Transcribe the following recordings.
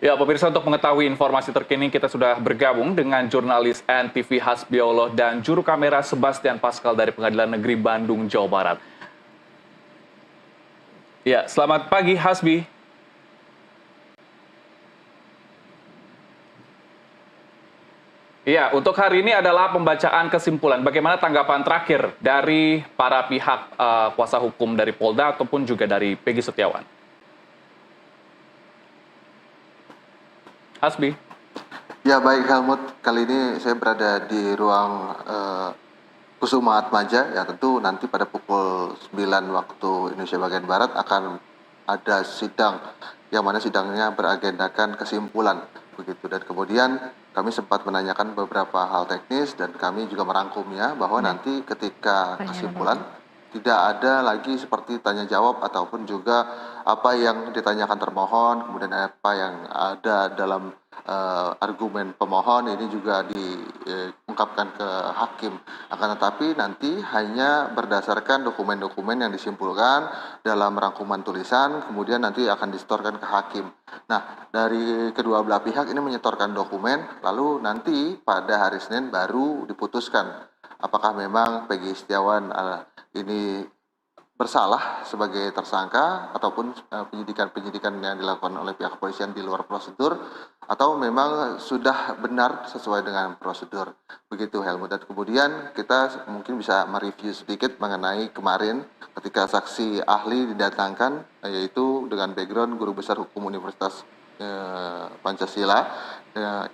Ya, pemirsa, untuk mengetahui informasi terkini kita sudah bergabung dengan jurnalis NTV Hasbiollah dan juru kamera Sebastian Pascal dari Pengadilan Negeri Bandung, Jawa Barat. Ya, selamat pagi Hasbi. Ya, untuk hari ini adalah pembacaan kesimpulan. Bagaimana tanggapan terakhir dari para pihak kuasa hukum dari Polda ataupun juga dari Peggy Setiawan? Hasbi. Ya baik Helmut, kali ini saya berada di ruang Kusuma Atmaja. Ya tentu nanti pada pukul 9 waktu Indonesia bagian Barat akan ada sidang yang mana sidangnya beragendakan kesimpulan begitu, dan kemudian kami sempat menanyakan beberapa hal teknis dan kami juga merangkumnya bahwa nanti ketika kesimpulan tidak ada lagi seperti tanya jawab ataupun juga apa yang ditanyakan termohon, kemudian apa yang ada dalam argumen pemohon ini juga diungkapkan ke hakim. Akan tetapi nanti hanya berdasarkan dokumen-dokumen yang disimpulkan dalam rangkuman tulisan, kemudian nanti akan disetorkan ke hakim. Nah, dari kedua belah pihak ini menyetorkan dokumen, lalu nanti pada hari Senin baru diputuskan apakah memang Peggy Setiawan ini bersalah sebagai tersangka ataupun penyidikan-penyidikan yang dilakukan oleh pihak kepolisian di luar prosedur atau memang sudah benar sesuai dengan prosedur. Begitu Helmut. Dan kemudian kita mungkin bisa mereview sedikit mengenai kemarin ketika saksi ahli didatangkan, yaitu dengan background guru besar hukum Universitas Pancasila.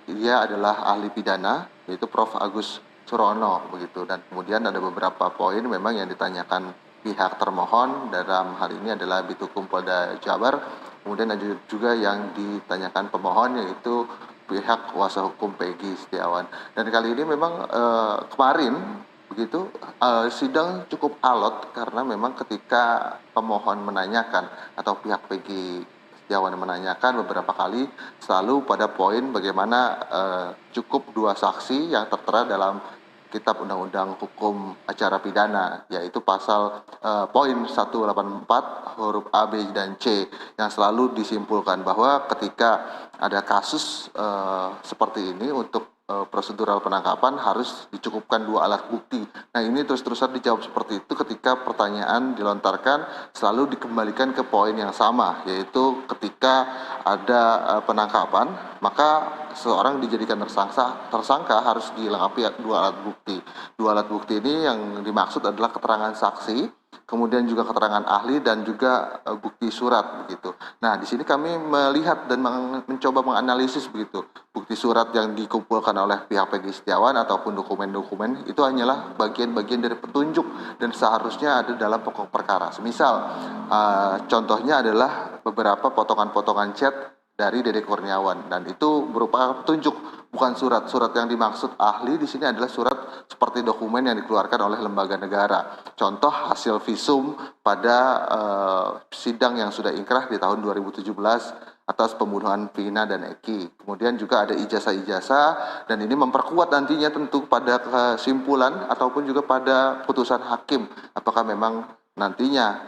Dia adalah ahli pidana, yaitu Prof. Agus Surono begitu, dan kemudian ada beberapa poin memang yang ditanyakan pihak termohon dalam hal ini adalah Bitukum Polda Jabar, kemudian ada juga yang ditanyakan pemohon yaitu pihak kuasa hukum Peggy Setiawan. Dan kali ini memang kemarin begitu sidang cukup alot karena memang ketika pemohon menanyakan atau pihak Peggy Setiawan menanyakan beberapa kali selalu pada poin bagaimana cukup dua saksi yang tertera dalam Kitab Undang-Undang Hukum Acara Pidana, yaitu pasal poin 184 huruf A, B, dan C yang selalu disimpulkan bahwa ketika ada kasus seperti ini untuk prosedural penangkapan harus dicukupkan dua alat bukti. Nah ini terus-terusan dijawab seperti itu ketika pertanyaan dilontarkan selalu dikembalikan ke poin yang sama, yaitu ketika ada penangkapan maka seorang dijadikan tersangka harus dilengkapi dua alat bukti. Dua alat bukti ini yang dimaksud adalah keterangan saksi, kemudian juga keterangan ahli dan juga bukti surat begitu. Nah, di sini kami melihat dan mencoba menganalisis begitu. Bukti surat yang dikumpulkan oleh pihak Peggy Setiawan ataupun dokumen-dokumen itu hanyalah bagian-bagian dari petunjuk dan seharusnya ada dalam pokok perkara. Semisal contohnya adalah beberapa potongan-potongan chat dari Dede Kurniawan, dan itu berupa petunjuk, bukan surat. Surat yang dimaksud ahli di sini adalah surat seperti dokumen yang dikeluarkan oleh lembaga negara. Contoh hasil visum pada sidang yang sudah ingkrah di tahun 2017 atas pembunuhan Vina dan Eki. Kemudian juga ada ijazah-ijazah, dan ini memperkuat nantinya tentu pada kesimpulan ataupun juga pada putusan hakim apakah memang nantinya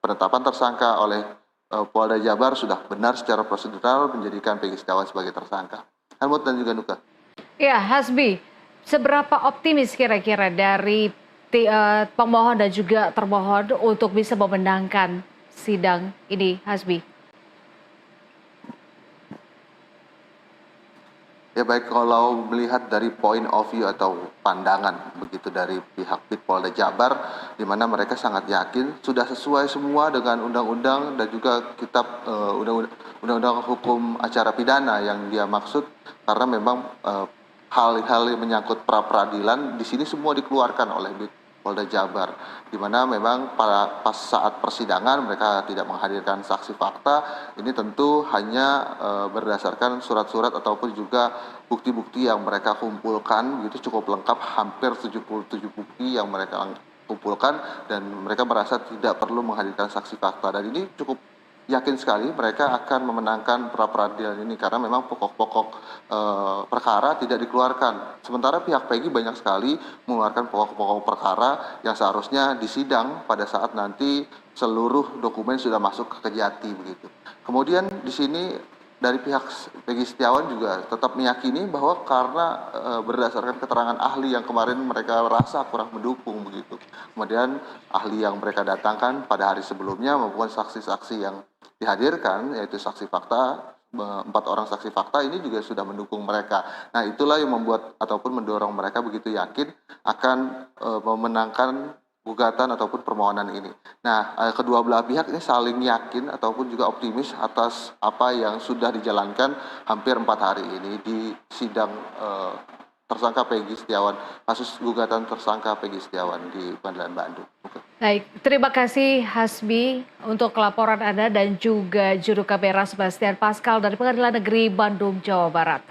penetapan tersangka oleh Polda Jabar sudah benar secara prosedural menjadikan Peggy Setiawan sebagai tersangka. Helmut dan juga Nuka. Ya, Hasbi, seberapa optimis kira-kira dari pemohon dan juga termohon untuk bisa memenangkan sidang ini, Hasbi? Ya baik, kalau melihat dari point of view atau pandangan begitu dari pihak Polda Jabar, di mana mereka sangat yakin sudah sesuai semua dengan undang-undang dan juga kitab undang-undang hukum acara pidana yang dia maksud, karena memang hal-hal yang menyangkut pra peradilan di sini semua dikeluarkan oleh Polda Jabar, di mana memang pas saat persidangan mereka tidak menghadirkan saksi fakta. Ini tentu hanya berdasarkan surat-surat ataupun juga bukti-bukti yang mereka kumpulkan, gitu cukup lengkap, hampir 77 bukti yang mereka kumpulkan, dan mereka merasa tidak perlu menghadirkan saksi fakta, dan ini cukup yakin sekali mereka akan memenangkan pra peradilan ini karena memang pokok-pokok perkara tidak dikeluarkan. Sementara pihak Peggy banyak sekali mengeluarkan pokok-pokok perkara yang seharusnya disidang pada saat nanti seluruh dokumen sudah masuk ke Kejati begitu. Kemudian di sini dari pihak Peggy Setiawan juga tetap meyakini bahwa karena berdasarkan keterangan ahli yang kemarin mereka rasa kurang mendukung begitu. Kemudian ahli yang mereka datangkan pada hari sebelumnya maupun saksi-saksi yang dihadirkan, yaitu saksi fakta, 4 orang saksi fakta ini juga sudah mendukung mereka. Nah, itulah yang membuat ataupun mendorong mereka begitu yakin akan memenangkan gugatan ataupun permohonan ini. Nah, kedua belah pihak ini saling yakin ataupun juga optimis atas apa yang sudah dijalankan hampir 4 hari ini di sidang tersangka Peggy Setiawan, kasus gugatan tersangka Peggy Setiawan di Pengadilan Bandung. Baik, terima kasih Hasbi untuk laporan Anda dan juga juru kamera Sebastian Pascal dari Pengadilan Negeri Bandung, Jawa Barat.